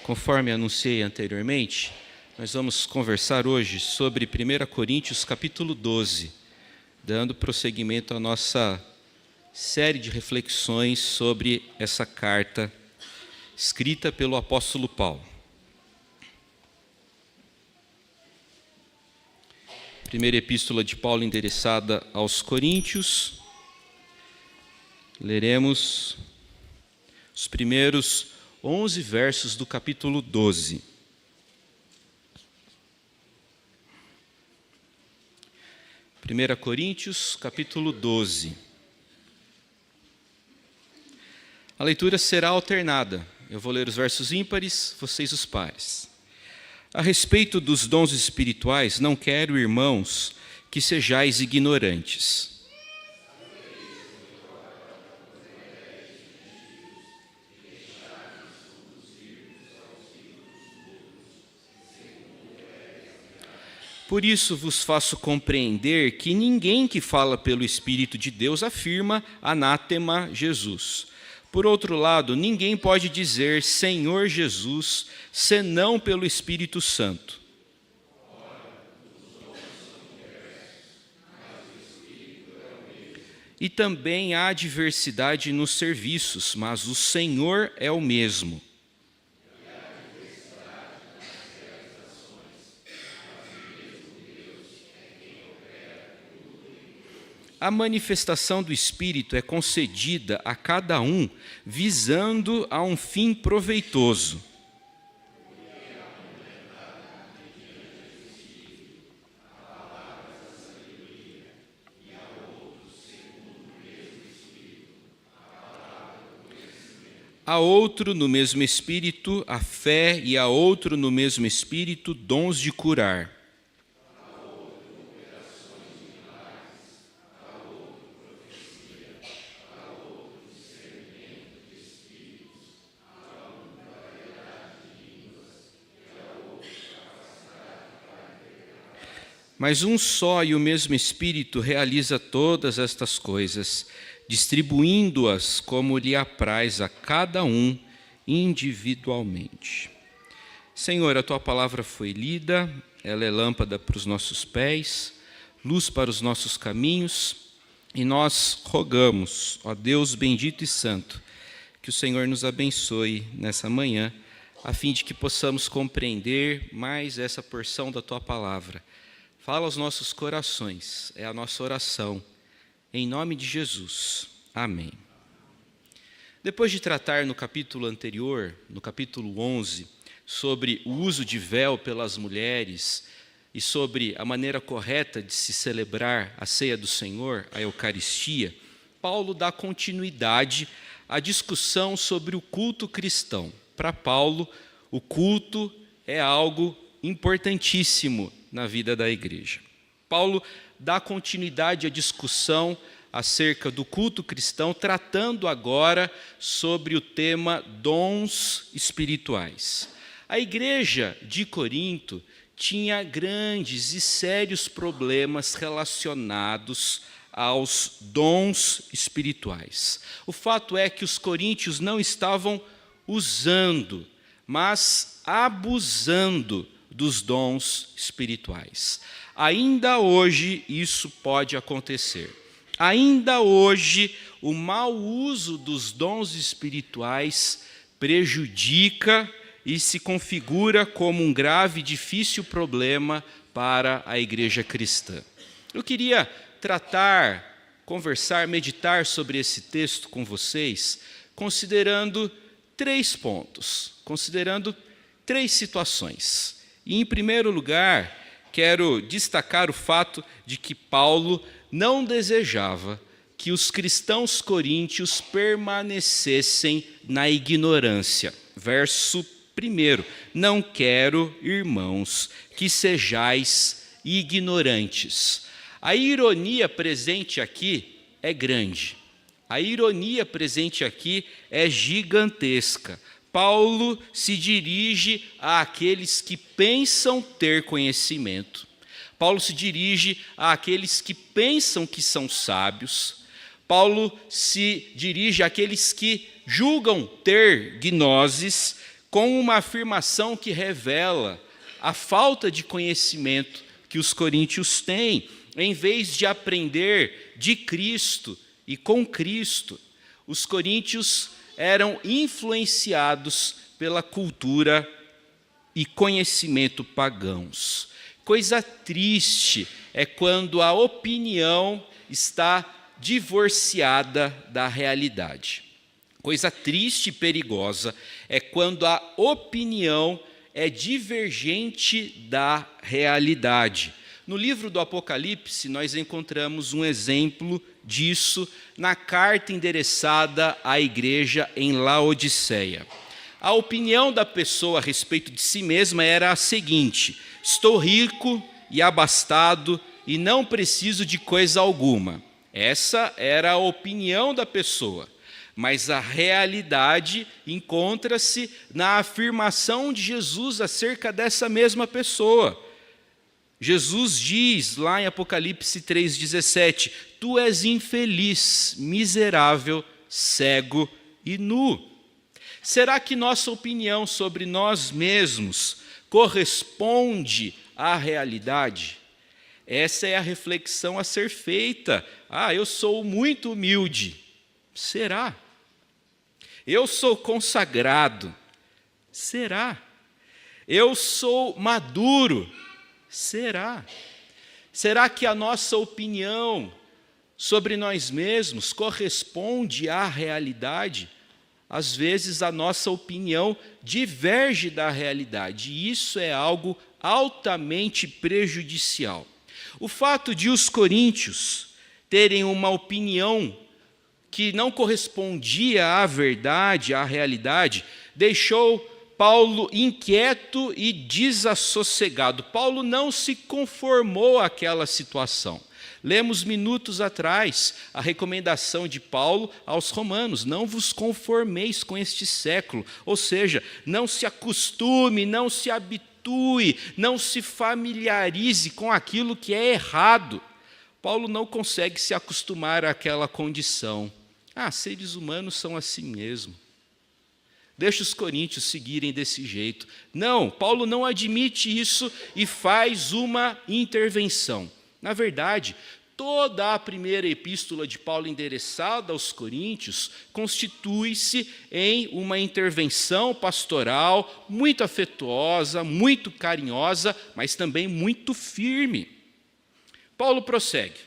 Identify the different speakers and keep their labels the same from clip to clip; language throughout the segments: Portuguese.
Speaker 1: Conforme anunciei anteriormente, nós vamos conversar hoje sobre 1 Coríntios capítulo 12, dando prosseguimento à nossa série de reflexões sobre essa carta escrita pelo apóstolo Paulo. Primeira epístola de Paulo endereçada aos Coríntios. Leremos os primeiros 11 versos do capítulo 12. Primeira Coríntios, capítulo 12. A leitura será alternada. Eu vou ler os versos ímpares, vocês os pares. A respeito dos dons espirituais, não quero, irmãos, que sejais ignorantes. Por isso vos faço compreender que ninguém que fala pelo Espírito de Deus afirma anátema Jesus. Por outro lado, ninguém pode dizer Senhor Jesus, senão pelo Espírito Santo. E também há diversidade nos serviços, mas o Senhor é o mesmo. A manifestação do Espírito é concedida a cada um, visando a um fim proveitoso. A outro no mesmo Espírito a fé, e a outro no mesmo Espírito dons de curar. Mas um só e o mesmo Espírito realiza todas estas coisas, distribuindo-as como lhe apraz a cada um individualmente. Senhor, a Tua palavra foi lida, ela é lâmpada para os nossos pés, luz para os nossos caminhos, e nós rogamos, ó Deus bendito e santo, que o Senhor nos abençoe nessa manhã, a fim de que possamos compreender mais essa porção da Tua palavra. Fala aos nossos corações, é a nossa oração, em nome de Jesus. Amém. Depois de tratar no capítulo anterior, no capítulo 11, sobre o uso de véu pelas mulheres e sobre a maneira correta de se celebrar a ceia do Senhor, a Eucaristia, Paulo dá continuidade à discussão sobre o culto cristão. Para Paulo, o culto é algo importantíssimo na vida da igreja. Paulo dá continuidade à discussão acerca do culto cristão, tratando agora sobre o tema dons espirituais. A igreja de Corinto tinha grandes e sérios problemas relacionados aos dons espirituais. O fato é que os coríntios não estavam usando, mas abusando dos dons espirituais. Ainda hoje isso pode acontecer. Ainda hoje o mau uso dos dons espirituais prejudica e se configura como um grave e difícil problema para a igreja cristã. Eu queria tratar, conversar, meditar sobre esse texto com vocês, considerando 3 pontos, considerando 3 situações. E, em primeiro lugar, quero destacar o fato de que Paulo não desejava que os cristãos coríntios permanecessem na ignorância. Verso 1. Não quero, irmãos, que sejais ignorantes. A ironia presente aqui é grande. A ironia presente aqui é gigantesca. Paulo se dirige àqueles que pensam ter conhecimento. Paulo se dirige àqueles que pensam que são sábios. Paulo se dirige àqueles que julgam ter gnoses, com uma afirmação que revela a falta de conhecimento que os coríntios têm. Em vez de aprender de Cristo e com Cristo, os coríntios eram influenciados pela cultura e conhecimento pagãos. Coisa triste é quando a opinião está divorciada da realidade. Coisa triste e perigosa é quando a opinião é divergente da realidade. No livro do Apocalipse, nós encontramos um exemplo disso na carta endereçada à igreja em Laodiceia. A opinião da pessoa a respeito de si mesma era a seguinte: estou rico e abastado e não preciso de coisa alguma. Essa era a opinião da pessoa. Mas a realidade encontra-se na afirmação de Jesus acerca dessa mesma pessoa. Jesus diz lá em Apocalipse 3,17: tu és infeliz, miserável, cego e nu. Será que nossa opinião sobre nós mesmos corresponde à realidade? Essa é a reflexão a ser feita. Eu sou muito humilde. Será? Eu sou consagrado. Será? Eu sou maduro. Será? Será que a nossa opinião sobre nós mesmos corresponde à realidade? Às vezes a nossa opinião diverge da realidade, e isso é algo altamente prejudicial. O fato de os coríntios terem uma opinião que não correspondia à verdade, à realidade, deixou Paulo inquieto e desassossegado. Paulo não se conformou àquela situação. Lemos minutos atrás a recomendação de Paulo aos romanos: não vos conformeis com este século, ou seja, não se acostume, não se habitue, não se familiarize com aquilo que é errado. Paulo não consegue se acostumar àquela condição. Seres humanos são assim mesmo. Deixa os coríntios seguirem desse jeito. Não, Paulo não admite isso e faz uma intervenção. Na verdade, toda a primeira epístola de Paulo endereçada aos coríntios constitui-se em uma intervenção pastoral muito afetuosa, muito carinhosa, mas também muito firme. Paulo prossegue,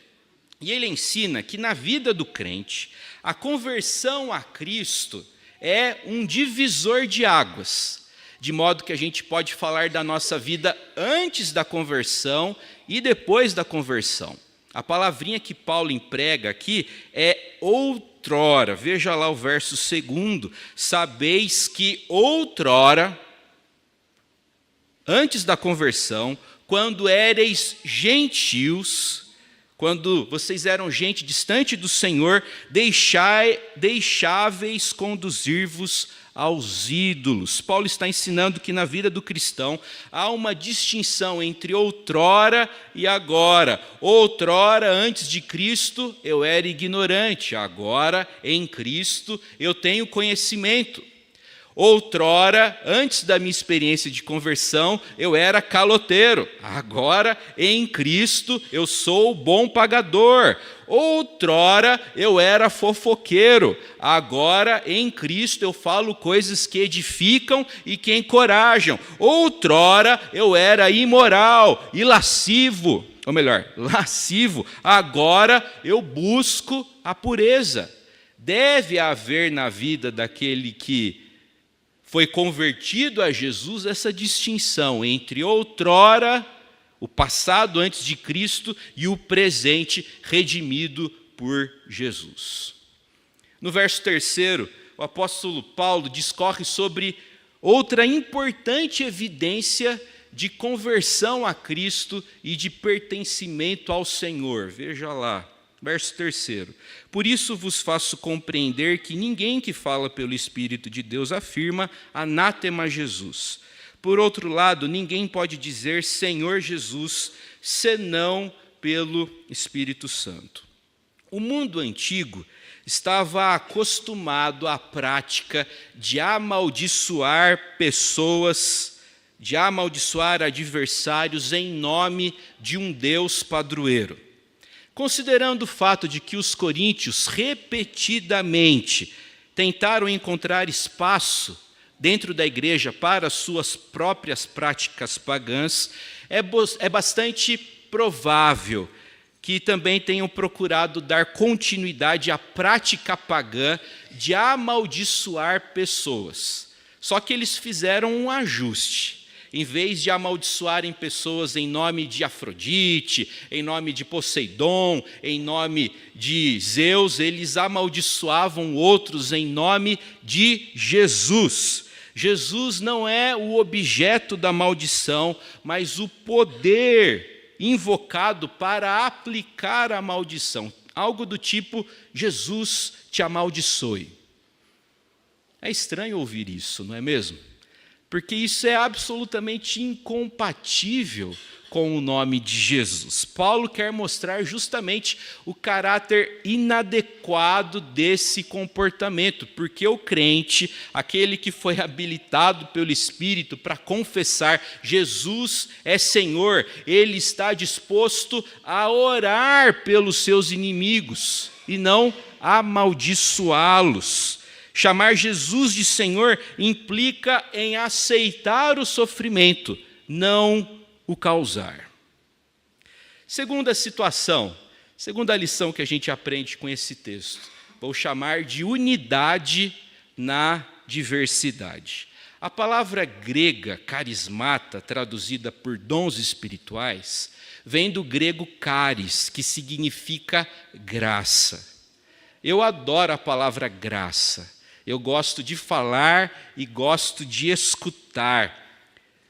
Speaker 1: e ele ensina que na vida do crente, a conversão a Cristo é um divisor de águas, de modo que a gente pode falar da nossa vida antes da conversão e depois da conversão. A palavrinha que Paulo emprega aqui é outrora. Veja lá o verso 2. Sabeis que outrora, antes da conversão, quando éreis gentios, quando vocês eram gente distante do Senhor, deixáveis conduzir-vos aos ídolos. Paulo está ensinando que na vida do cristão há uma distinção entre outrora e agora. Outrora, antes de Cristo, eu era ignorante. Agora, em Cristo, eu tenho conhecimento. Outrora, antes da minha experiência de conversão, eu era caloteiro. Agora, em Cristo, eu sou bom pagador. Outrora, eu era fofoqueiro. Agora, em Cristo, eu falo coisas que edificam e que encorajam. Outrora, eu era imoral e lascivo. Ou melhor, lascivo. Agora, eu busco a pureza. Deve haver na vida daquele que foi convertido a Jesus essa distinção entre outrora, o passado antes de Cristo, e o presente redimido por Jesus. No verso 3, o apóstolo Paulo discorre sobre outra importante evidência de conversão a Cristo e de pertencimento ao Senhor. Veja lá. Verso 3. Por isso vos faço compreender que ninguém que fala pelo Espírito de Deus afirma anátema Jesus. Por outro lado, ninguém pode dizer Senhor Jesus, senão pelo Espírito Santo. O mundo antigo estava acostumado à prática de amaldiçoar pessoas, de amaldiçoar adversários em nome de um Deus padroeiro. Considerando o fato de que os coríntios repetidamente tentaram encontrar espaço dentro da igreja para suas próprias práticas pagãs, é bastante provável que também tenham procurado dar continuidade à prática pagã de amaldiçoar pessoas. Só que eles fizeram um ajuste. Em vez de amaldiçoarem pessoas em nome de Afrodite, em nome de Poseidon, em nome de Zeus, eles amaldiçoavam outros em nome de Jesus. Jesus não é o objeto da maldição, mas o poder invocado para aplicar a maldição. Algo do tipo, Jesus te amaldiçoe. É estranho ouvir isso, não é mesmo? Porque isso é absolutamente incompatível com o nome de Jesus. Paulo quer mostrar justamente o caráter inadequado desse comportamento, porque o crente, aquele que foi habilitado pelo Espírito para confessar Jesus é Senhor, ele está disposto a orar pelos seus inimigos e não amaldiçoá-los. Chamar Jesus de Senhor implica em aceitar o sofrimento, não o causar. Segunda situação, segunda lição que a gente aprende com esse texto, vou chamar de unidade na diversidade. A palavra grega carismata, traduzida por dons espirituais, vem do grego charis, que significa graça. Eu adoro a palavra graça. Eu gosto de falar e gosto de escutar.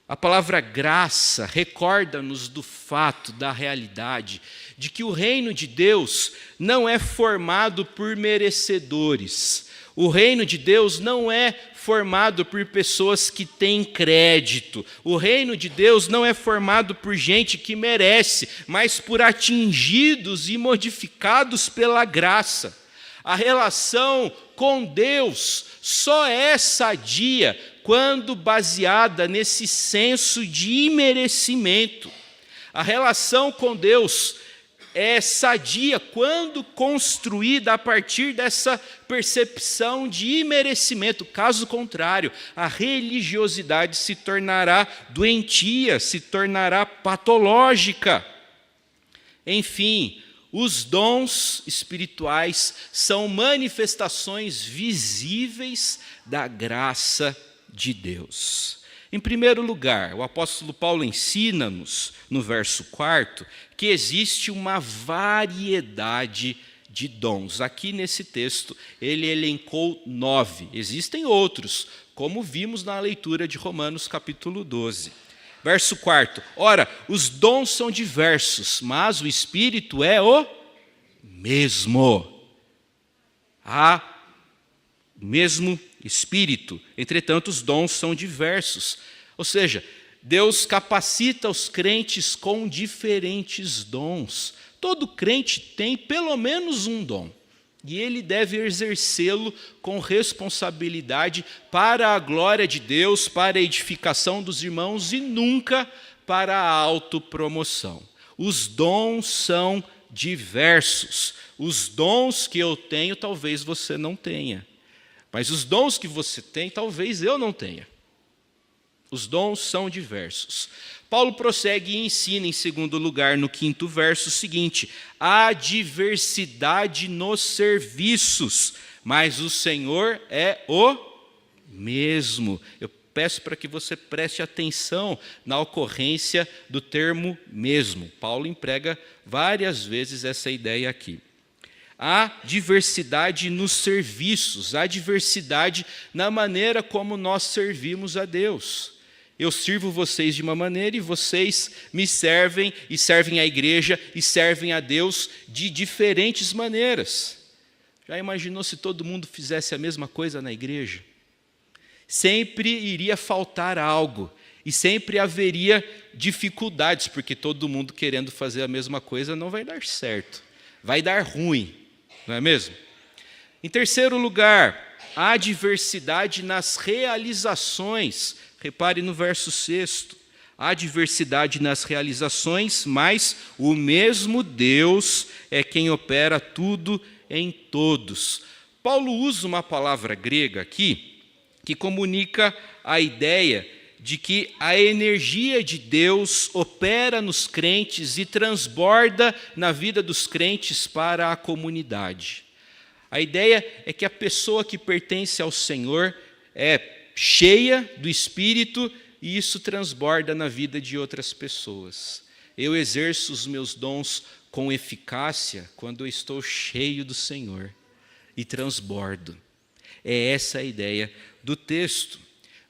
Speaker 1: A palavra graça recorda-nos do fato, da realidade, de que o reino de Deus não é formado por merecedores. O reino de Deus não é formado por pessoas que têm crédito. O reino de Deus não é formado por gente que merece, mas por atingidos e modificados pela graça. A relação com Deus só é sadia quando baseada nesse senso de imerecimento. A relação com Deus é sadia quando construída a partir dessa percepção de imerecimento. Caso contrário, a religiosidade se tornará doentia, se tornará patológica. Enfim, os dons espirituais são manifestações visíveis da graça de Deus. Em primeiro lugar, o apóstolo Paulo ensina-nos, no verso 4, que existe uma variedade de dons. Aqui nesse texto, ele elencou 9. Existem outros, como vimos na leitura de Romanos capítulo 12. Verso 4, ora, os dons são diversos, mas o Espírito é o mesmo. Há o mesmo Espírito, entretanto os dons são diversos. Ou seja, Deus capacita os crentes com diferentes dons. Todo crente tem pelo menos um dom. E ele deve exercê-lo com responsabilidade para a glória de Deus, para a edificação dos irmãos e nunca para a autopromoção. Os dons são diversos. Os dons que eu tenho, talvez você não tenha. Mas os dons que você tem, talvez eu não tenha. Os dons são diversos. Paulo prossegue e ensina, em segundo lugar, no 5º verso, o seguinte: há diversidade nos serviços, mas o Senhor é o mesmo. Eu peço para que você preste atenção na ocorrência do termo mesmo. Paulo emprega várias vezes essa ideia aqui. Há diversidade nos serviços, há diversidade na maneira como nós servimos a Deus. Eu sirvo vocês de uma maneira e vocês me servem e servem à igreja e servem a Deus de diferentes maneiras. Já imaginou se todo mundo fizesse a mesma coisa na igreja? Sempre iria faltar algo e sempre haveria dificuldades, porque todo mundo querendo fazer a mesma coisa não vai dar certo, vai dar ruim, não é mesmo? Em terceiro lugar, há diversidade nas realizações. Repare no verso 6. Há diversidade nas realizações, mas o mesmo Deus é quem opera tudo em todos. Paulo usa uma palavra grega aqui que comunica a ideia de que a energia de Deus opera nos crentes e transborda na vida dos crentes para a comunidade. A ideia é que a pessoa que pertence ao Senhor é cheia do Espírito e isso transborda na vida de outras pessoas. Eu exerço os meus dons com eficácia quando eu estou cheio do Senhor e transbordo. É essa a ideia do texto.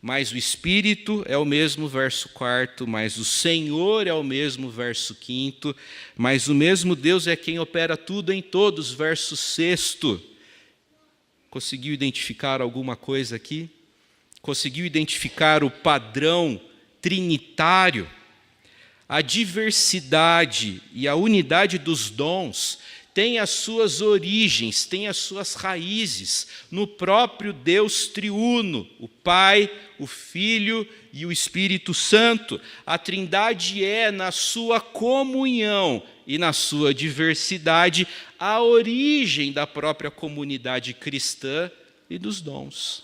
Speaker 1: Mas o Espírito é o mesmo, verso 4, mas o Senhor é o mesmo, verso 5, mas o mesmo Deus é quem opera tudo em todos, verso 6. Conseguiu identificar alguma coisa aqui? Conseguiu identificar o padrão trinitário? A diversidade e a unidade dos dons tem as suas origens, tem as suas raízes no próprio Deus triuno, o Pai, o Filho e o Espírito Santo. A Trindade é, na sua comunhão e na sua diversidade, a origem da própria comunidade cristã e dos dons.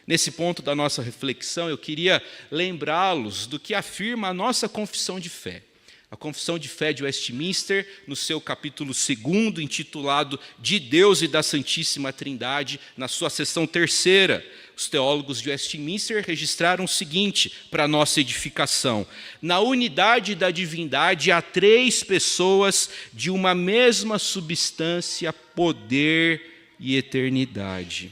Speaker 1: Nesse ponto da nossa reflexão, eu queria lembrá-los do que afirma a nossa confissão de fé. A Confissão de Fé de Westminster, no seu capítulo 2, intitulado De Deus e da Santíssima Trindade, na sua seção 3ª, os teólogos de Westminster registraram o seguinte para a nossa edificação: na unidade da divindade há 3 pessoas de uma mesma substância, poder e eternidade.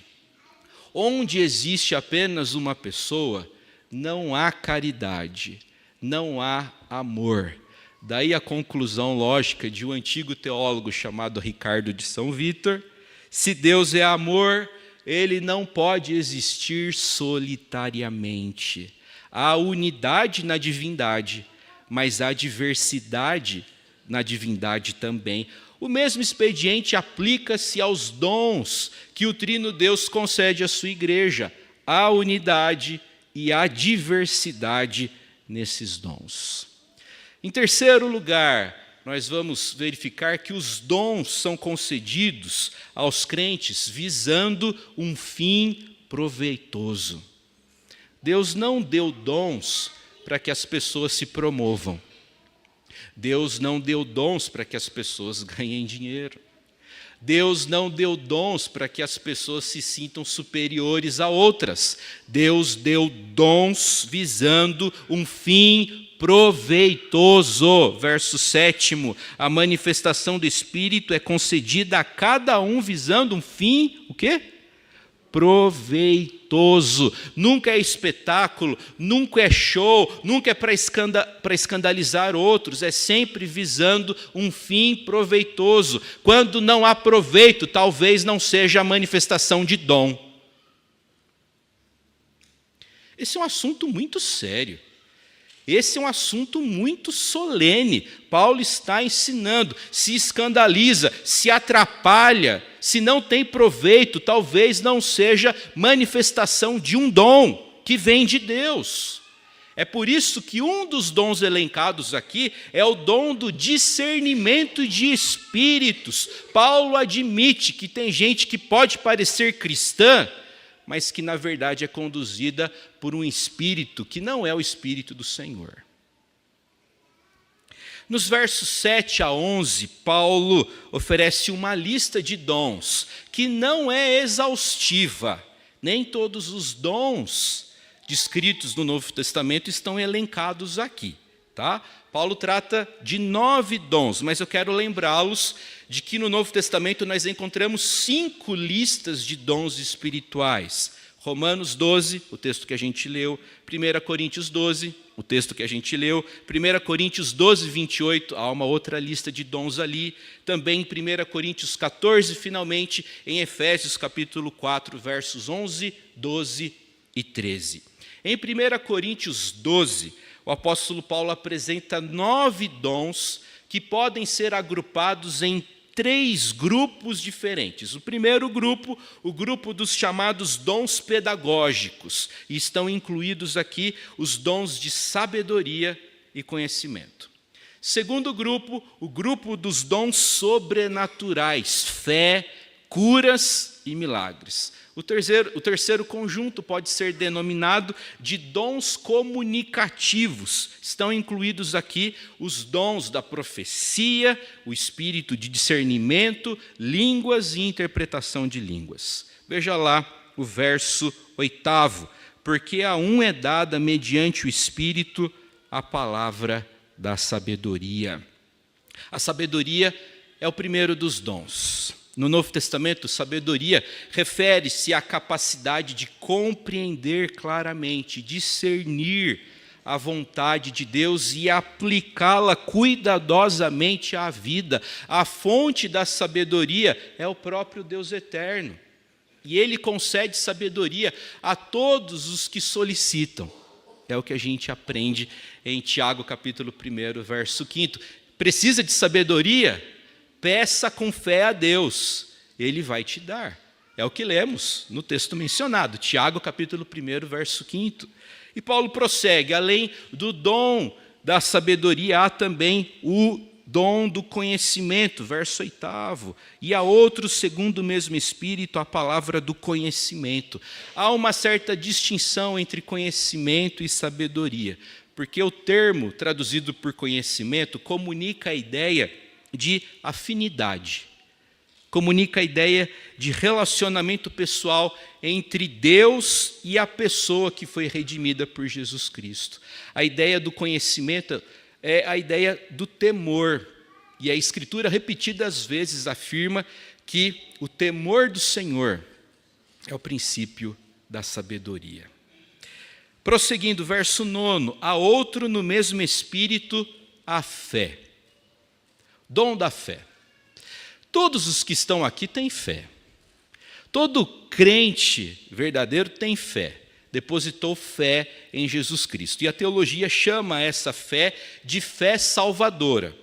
Speaker 1: Onde existe apenas uma pessoa, não há caridade, não há amor. Daí a conclusão lógica de um antigo teólogo chamado Ricardo de São Vítor: se Deus é amor, ele não pode existir solitariamente. Há unidade na divindade, mas há diversidade na divindade também. O mesmo expediente aplica-se aos dons que o Trino Deus concede à sua igreja. Há unidade e há diversidade nesses dons. Em terceiro lugar, nós vamos verificar que os dons são concedidos aos crentes visando um fim proveitoso. Deus não deu dons para que as pessoas se promovam. Deus não deu dons para que as pessoas ganhem dinheiro. Deus não deu dons para que as pessoas se sintam superiores a outras. Deus deu dons visando um fim proveitoso. Verso 7, a manifestação do Espírito é concedida a cada um visando um fim, o quê? Proveitoso. Nunca é espetáculo, nunca é show, nunca é para escandalizar outros, é sempre visando um fim proveitoso. Quando não há proveito, talvez não seja a manifestação de dom. Esse é um assunto muito sério. Esse é um assunto muito solene. Paulo está ensinando, se escandaliza, se atrapalha, se não tem proveito, talvez não seja manifestação de um dom que vem de Deus. É por isso que um dos dons elencados aqui é o dom do discernimento de espíritos. Paulo admite que tem gente que pode parecer cristã, mas que na verdade é conduzida por um espírito que não é o Espírito do Senhor. Nos versos 7 a 11, Paulo oferece uma lista de dons que não é exaustiva. Nem todos os dons descritos no Novo Testamento estão elencados aqui, tá? Paulo trata de 9 dons, mas eu quero lembrá-los de que no Novo Testamento nós encontramos 5 listas de dons espirituais. Romanos 12, o texto que a gente leu, 1 Coríntios 12, o texto que a gente leu, 1 Coríntios 12, 28, há uma outra lista de dons ali, também em 1 Coríntios 14, finalmente, em Efésios capítulo 4, versos 11, 12 e 13. Em 1 Coríntios 12, o apóstolo Paulo apresenta 9 dons que podem ser agrupados em 3 grupos diferentes. O primeiro grupo, o grupo dos chamados dons pedagógicos, e estão incluídos aqui os dons de sabedoria e conhecimento. Segundo grupo, o grupo dos dons sobrenaturais, fé, curas e milagres. O terceiro conjunto pode ser denominado de dons comunicativos. Estão incluídos aqui os dons da profecia, o espírito de discernimento, línguas e interpretação de línguas. Veja lá o verso 8º. Porque a um é dada mediante o Espírito a palavra da sabedoria. A sabedoria é o primeiro dos dons. No Novo Testamento, sabedoria refere-se à capacidade de compreender claramente, discernir a vontade de Deus e aplicá-la cuidadosamente à vida. A fonte da sabedoria é o próprio Deus eterno. E Ele concede sabedoria a todos os que solicitam. É o que a gente aprende em Tiago, capítulo 1, verso 5. Precisa de sabedoria? Peça com fé a Deus, Ele vai te dar. É o que lemos no texto mencionado, Tiago, capítulo 1, verso 5. E Paulo prossegue, além do dom da sabedoria, há também o dom do conhecimento, verso 8º. E há outro, segundo o mesmo Espírito, a palavra do conhecimento. Há uma certa distinção entre conhecimento e sabedoria, porque o termo traduzido por conhecimento comunica a ideia de afinidade, comunica a ideia de relacionamento pessoal entre Deus e a pessoa que foi redimida por Jesus Cristo. A ideia do conhecimento é a ideia do temor, e a Escritura repetidas vezes afirma que o temor do Senhor é o princípio da sabedoria. Prosseguindo, verso 9, há outro no mesmo Espírito, a fé. Dom da fé. Todos os que estão aqui têm fé. Todo crente verdadeiro tem fé. Depositou fé em Jesus Cristo. E a teologia chama essa fé de fé salvadora.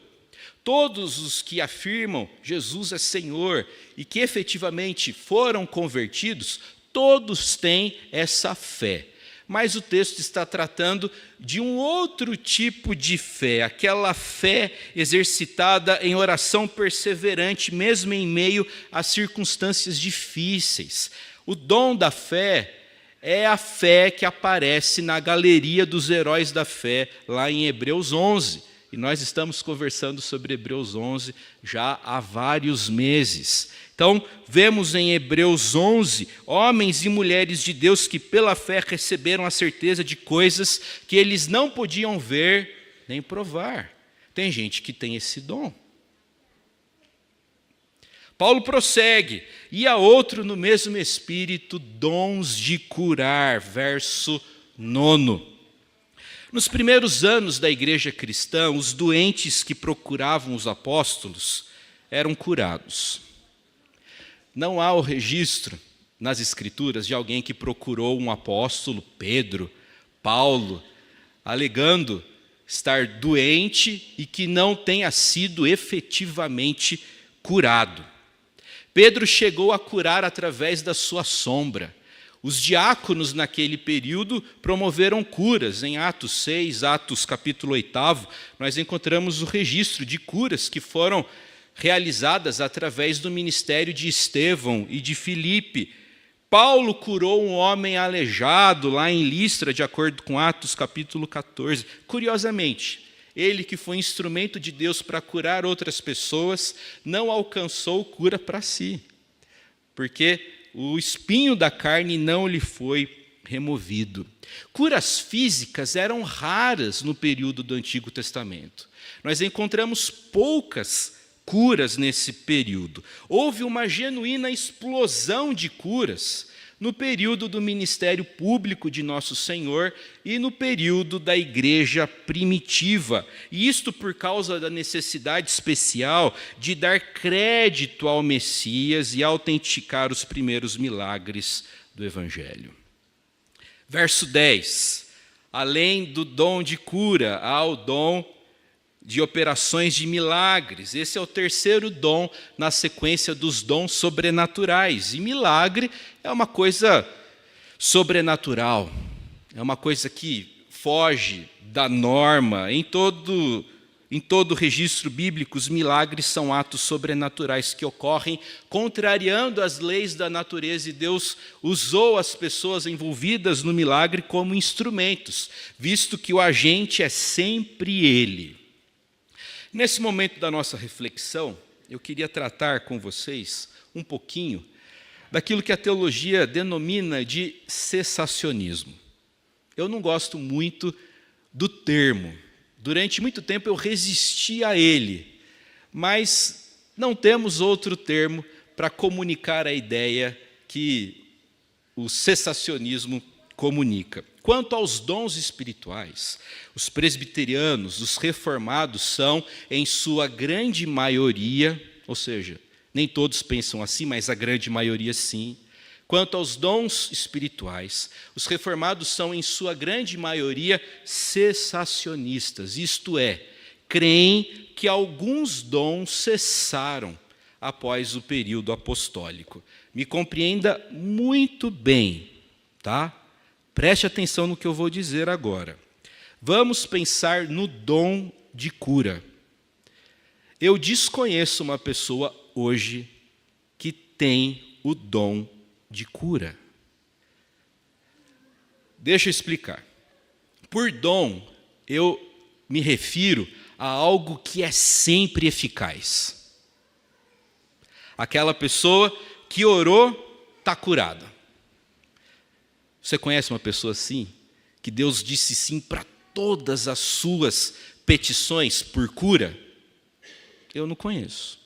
Speaker 1: Todos os que afirmam Jesus é Senhor e que efetivamente foram convertidos, todos têm essa fé. Mas o texto está tratando de um outro tipo de fé, aquela fé exercitada em oração perseverante, mesmo em meio a circunstâncias difíceis. O dom da fé é a fé que aparece na galeria dos heróis da fé, lá em Hebreus 11. E nós estamos conversando sobre Hebreus 11 já há vários meses. Então, vemos em Hebreus 11, homens e mulheres de Deus que pela fé receberam a certeza de coisas que eles não podiam ver nem provar. Tem gente que tem esse dom. Paulo prossegue, e há outro no mesmo Espírito, dons de curar, verso 9. Nos primeiros anos da igreja cristã, os doentes que procuravam os apóstolos eram curados. Não há o registro nas Escrituras de alguém que procurou um apóstolo, Pedro, Paulo, alegando estar doente e que não tenha sido efetivamente curado. Pedro chegou a curar através da sua sombra. Os diáconos naquele período promoveram curas. Em Atos 6, Atos capítulo 8, nós encontramos o registro de curas que foram realizadas através do ministério de Estevão e de Filipe. Paulo curou um homem aleijado lá em Listra, de acordo com Atos capítulo 14. Curiosamente, ele que foi instrumento de Deus para curar outras pessoas, não alcançou cura para si, porque o espinho da carne não lhe foi removido. Curas físicas eram raras no período do Antigo Testamento. Nós encontramos poucas curas nesse período. Houve uma genuína explosão de curas no período do ministério público de Nosso Senhor e no período da igreja primitiva. E isto por causa da necessidade especial de dar crédito ao Messias e autenticar os primeiros milagres do Evangelho. Verso 10. Além do dom de cura, há o dom de operações de milagres. Esse é o terceiro dom na sequência dos dons sobrenaturais. E milagre é uma coisa sobrenatural, é uma coisa que foge da norma. Em todo registro bíblico, os milagres são atos sobrenaturais que ocorrem contrariando as leis da natureza, e Deus usou as pessoas envolvidas no milagre como instrumentos, visto que o agente é sempre Ele. Nesse momento da nossa reflexão, eu queria tratar com vocês um pouquinho daquilo que a teologia denomina de cessacionismo. Eu não gosto muito do termo. Durante muito tempo eu resisti a ele, mas não temos outro termo para comunicar a ideia que o cessacionismo comunica. Quanto aos dons espirituais, os presbiterianos, os reformados são, em sua grande maioria, ou seja, nem todos pensam assim, mas a grande maioria sim. Quanto aos dons espirituais, os reformados são, em sua grande maioria, cessacionistas, isto é, creem que alguns dons cessaram após o período apostólico. Me compreenda muito bem, tá? Preste atenção no que eu vou dizer agora. Vamos pensar no dom de cura. Eu desconheço uma pessoa hoje que tem o dom de cura. Deixa eu explicar. Por dom, eu me refiro a algo que é sempre eficaz. Aquela pessoa que orou, está curada. Você conhece uma pessoa assim? Que Deus disse sim para todas as suas petições por cura? Eu não conheço.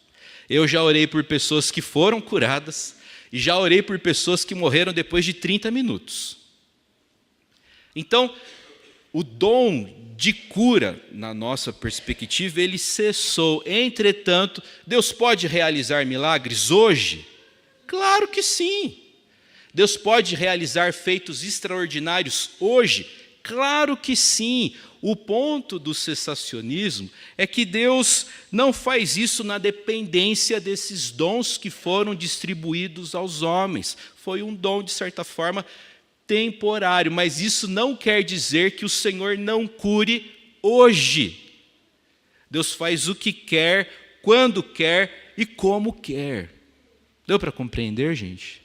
Speaker 1: Eu já orei por pessoas que foram curadas e já orei por pessoas que morreram depois de 30 minutos. Então, o dom de cura, na nossa perspectiva, ele cessou. Entretanto, Deus pode realizar milagres hoje? Claro que sim. Deus pode realizar feitos extraordinários hoje? Claro que sim. O ponto do cessacionismo é que Deus não faz isso na dependência desses dons que foram distribuídos aos homens. Foi um dom, de certa forma, temporário, mas isso não quer dizer que o Senhor não cure hoje. Deus faz o que quer, quando quer e como quer. Deu para compreender, gente?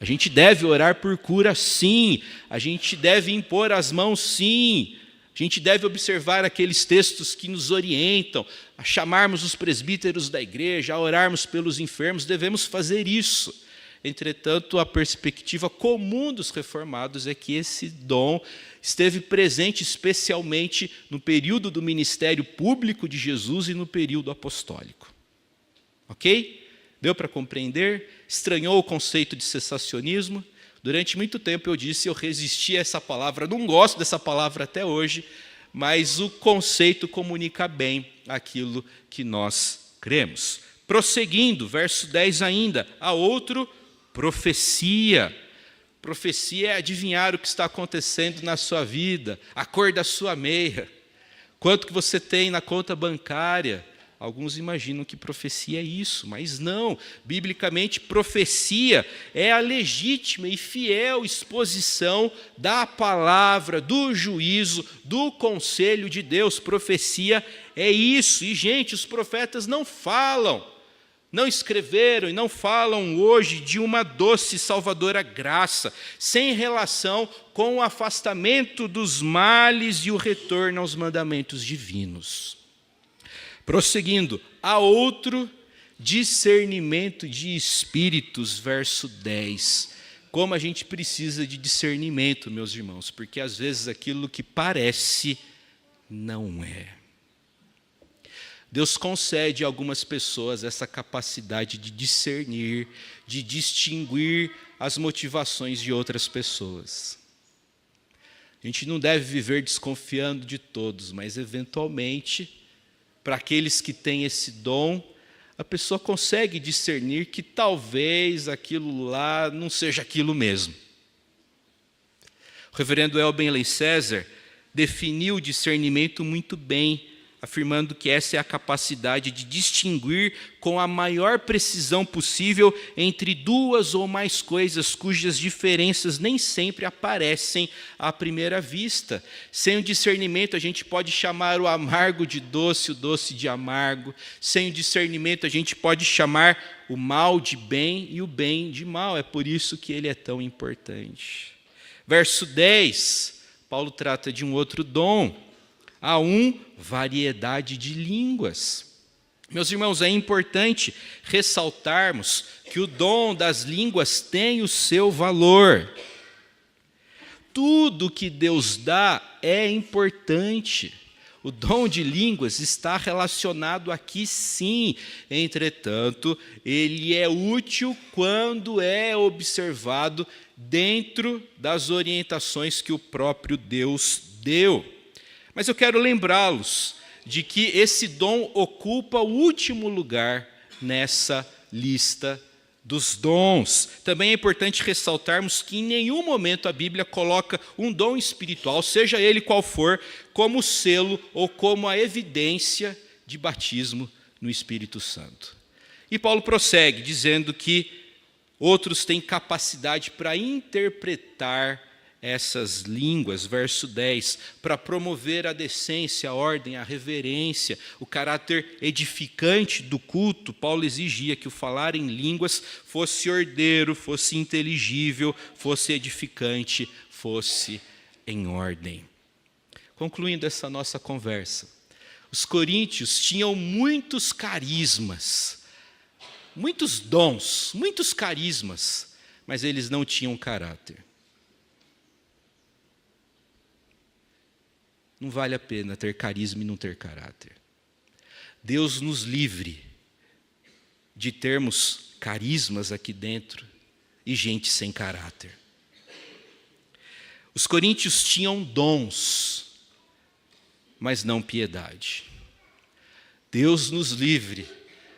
Speaker 1: A gente deve orar por cura, sim. A gente deve impor as mãos, sim. A gente deve observar aqueles textos que nos orientam a chamarmos os presbíteros da igreja, a orarmos pelos enfermos. Devemos fazer isso. Entretanto, a perspectiva comum dos reformados é que esse dom esteve presente especialmente no período do ministério público de Jesus e no período apostólico. Ok? Deu para compreender? Estranhou o conceito de cessacionismo? Durante muito tempo eu disse, eu resisti a essa palavra, não gosto dessa palavra até hoje, mas o conceito comunica bem aquilo que nós cremos. Prosseguindo, verso 10 ainda, a outro, profecia. Profecia é adivinhar o que está acontecendo na sua vida, a cor da sua meia, quanto que você tem na conta bancária. Alguns imaginam que profecia é isso, mas não. Biblicamente, profecia é a legítima e fiel exposição da palavra, do juízo, do conselho de Deus. Profecia é isso. E, gente, os profetas não falam, não escreveram e não falam hoje de uma doce e salvadora graça, sem relação com o afastamento dos males e o retorno aos mandamentos divinos. Prosseguindo, há outro, discernimento de espíritos, verso 10. Como a gente precisa de discernimento, meus irmãos, porque às vezes aquilo que parece não é. Deus concede a algumas pessoas essa capacidade de discernir, de distinguir as motivações de outras pessoas. A gente não deve viver desconfiando de todos, mas eventualmente, para aqueles que têm esse dom, a pessoa consegue discernir que talvez aquilo lá não seja aquilo mesmo. O reverendo Elben César definiu o discernimento muito bem afirmando que essa é a capacidade de distinguir com a maior precisão possível entre duas ou mais coisas cujas diferenças nem sempre aparecem à primeira vista. Sem o discernimento, a gente pode chamar o amargo de doce, o doce de amargo. Sem o discernimento, a gente pode chamar o mal de bem e o bem de mal. É por isso que ele é tão importante. Verso 10, Paulo trata de um outro dom. Há variedade de línguas. Meus irmãos, é importante ressaltarmos que o dom das línguas tem o seu valor. Tudo que Deus dá é importante. O dom de línguas está relacionado aqui sim. Entretanto, ele é útil quando é observado dentro das orientações que o próprio Deus deu. Mas eu quero lembrá-los de que esse dom ocupa o último lugar nessa lista dos dons. Também é importante ressaltarmos que em nenhum momento a Bíblia coloca um dom espiritual, seja ele qual for, como selo ou como a evidência de batismo no Espírito Santo. E Paulo prossegue dizendo que outros têm capacidade para interpretar essas línguas, verso 10, para promover a decência, a ordem, a reverência, o caráter edificante do culto. Paulo exigia que o falar em línguas fosse ordeiro, fosse inteligível, fosse edificante, fosse em ordem. Concluindo essa nossa conversa, os coríntios tinham muitos carismas, muitos dons, muitos carismas, mas eles não tinham caráter. Não vale a pena ter carisma e não ter caráter. Deus nos livre de termos carismas aqui dentro e gente sem caráter. Os coríntios tinham dons, mas não piedade. Deus nos livre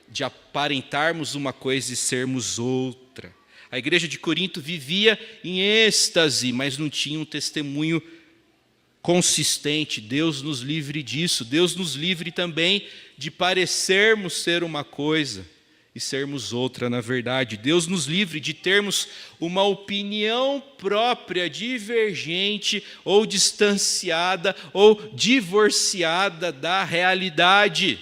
Speaker 1: de aparentarmos uma coisa e sermos outra. A igreja de Corinto vivia em êxtase, mas não tinha um testemunho consistente. Deus nos livre disso. Deus nos livre também de parecermos ser uma coisa e sermos outra na verdade. Deus nos livre de termos uma opinião própria, divergente ou distanciada ou divorciada da realidade.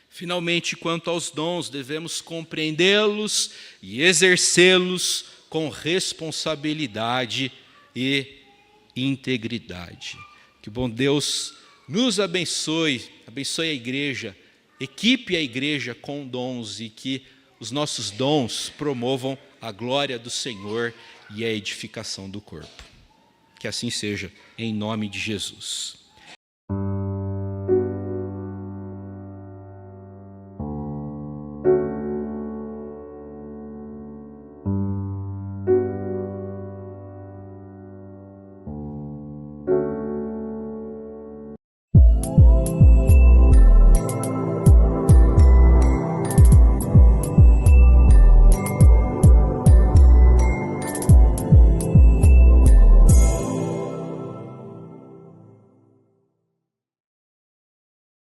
Speaker 1: Finalmente, quanto aos dons, devemos compreendê-los e exercê-los com responsabilidade e integridade. Que o bom Deus nos abençoe, abençoe a igreja, equipe a igreja com dons e que os nossos dons promovam a glória do Senhor e a edificação do corpo. Que assim seja, em nome de Jesus.